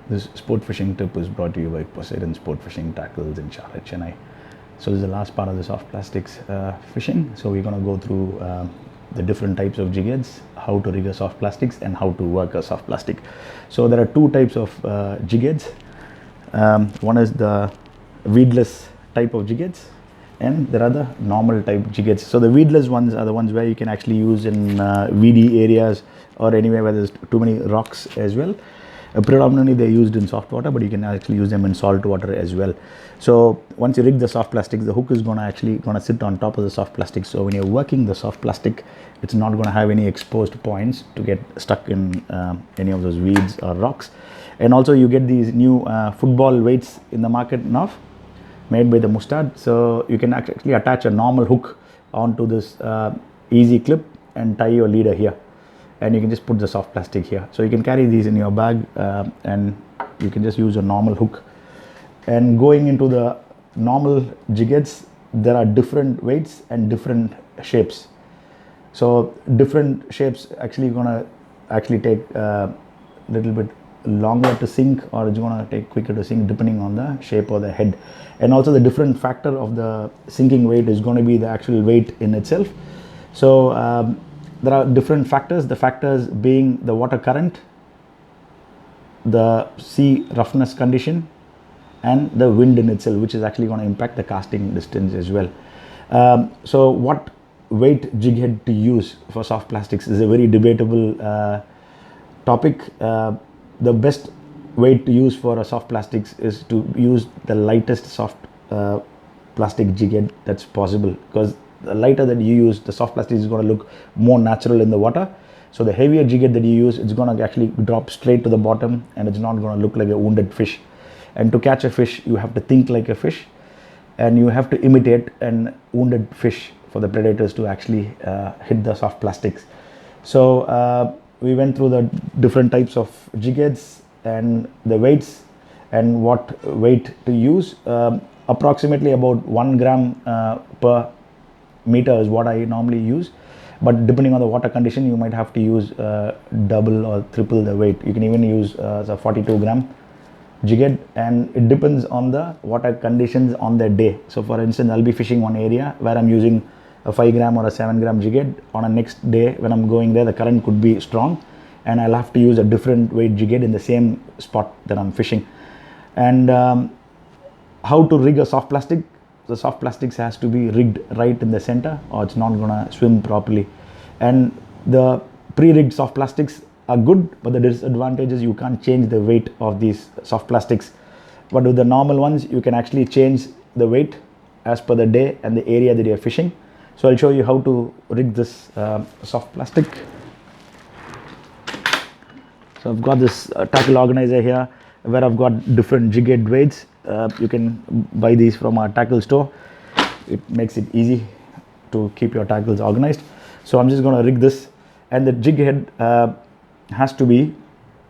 This sport fishing tip is brought to you by Poseidon Sport Fishing Tackles in Charlotte, Chennai. So this is the last part of the soft plastics fishing. So we're going to go through the different types of jig heads, how to rig a soft plastics and how to work a soft plastic. So there are two types of jig heads. One is the weedless type of jig heads, and there are the normal type jig heads. So the weedless ones are the ones where you can actually use in weedy areas or anywhere where there's too many rocks as well. Predominantly they're used in soft water, but you can actually use them in salt water as well. So once you rig the soft plastics, the hook is actually going to sit on top of the soft plastic. So when you're working the soft plastic, it's not going to have any exposed points to get stuck in any of those weeds or rocks. And also you get these new football weights in the market now, made by the Mustard. So you can actually attach a normal hook onto this easy clip and tie your leader here, and you can just put the soft plastic here. So you can carry these in your bag and you can just use a normal hook. And going into the normal jig heads, there are different weights and different shapes. So different shapes actually gonna take a little bit longer to sink, or it's gonna take quicker to sink depending on the shape of the head. And also the different factor of the sinking weight is going to be the actual weight in itself. So there are different factors, the factors being the water current, the sea roughness condition, and the wind in itself, which is actually going to impact the casting distance as well. So what weight jig head to use for soft plastics is a very debatable topic. The best weight to use for a soft plastics is to use the lightest soft plastic jig head that's possible, because the lighter that you use, the soft plastic is going to look more natural in the water. So the heavier jig head that you use, it's going to actually drop straight to the bottom, and it's not going to look like a wounded fish. And to catch a fish, you have to think like a fish, and you have to imitate an wounded fish for the predators to actually hit the soft plastics. So we went through the different types of jig heads and the weights and what weight to use. Approximately about 1 gram per meter is what I normally use, but depending on the water condition, you might have to use double or triple the weight. You can even use a 42 gram jig head, and it depends on the water conditions on the day. So for instance, I'll be fishing one area where I'm using a 5 gram or a 7 gram jig head. On a next day when I'm going there, the current could be strong, and I'll have to use a different weight jig head in the same spot that I'm fishing. And how to rig a soft plastic? The soft plastics has to be rigged right in the center, or it's not gonna swim properly. And the pre-rigged soft plastics are good, but the disadvantage is you can't change the weight of these soft plastics. But with the normal ones, you can actually change the weight as per the day and the area that you're fishing. So I'll show you how to rig this soft plastic. So I've got this tackle organizer here, where I've got different jig head weights. You can buy these from our tackle store. It makes it easy to keep your tackles organized. So I'm just going to rig this, and the jig head has to be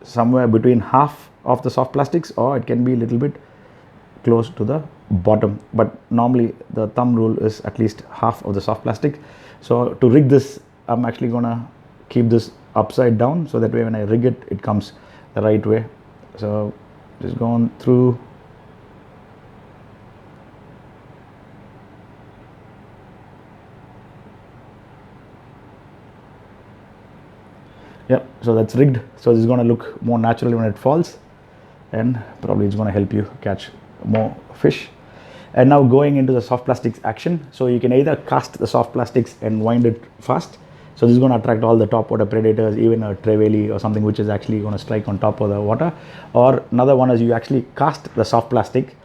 somewhere between half of the soft plastics, or it can be a little bit close to the bottom, but normally the thumb rule is at least half of the soft plastic. So to rig this, I'm actually going to keep this upside down, so that way when I rig it, it comes the right way. So just going through. Yep, so that's rigged. So this is going to look more natural when it falls, and probably it's going to help you catch more fish. And now going into the soft plastics action. So you can either cast the soft plastics and wind it fast. So this is going to attract all the top water predators, even a trevally or something which is actually going to strike on top of the water. Or another one is you actually cast the soft plastic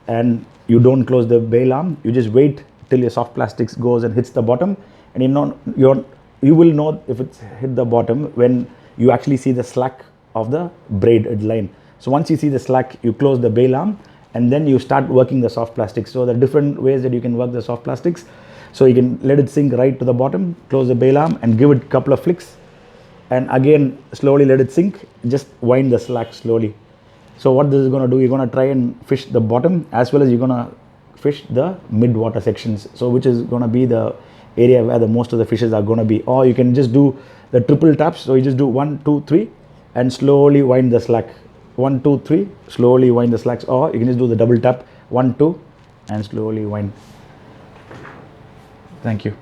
and you don't close the bail arm. You just wait till your soft plastics goes and hits the bottom, and you will know if it's hit the bottom when you actually see the slack of the braided line. So once you see the slack, you close the bail arm, and then you start working the soft plastics. So there are different ways that you can work the soft plastics. So you can let it sink right to the bottom, close the bail arm and give it a couple of flicks, and again slowly let it sink, just wind the slack slowly. So what this is going to do, you're going to try and fish the bottom as well as you're going to fish the mid water sections, so which is going to be the area where the most of the fishes are going to be. Or you can just do the triple taps. So you just do 1, 2, 3 and slowly wind the slack. 1 2 3, slowly wind the slacks, or you can just do the double tap 1 2 and slowly wind. Thank you.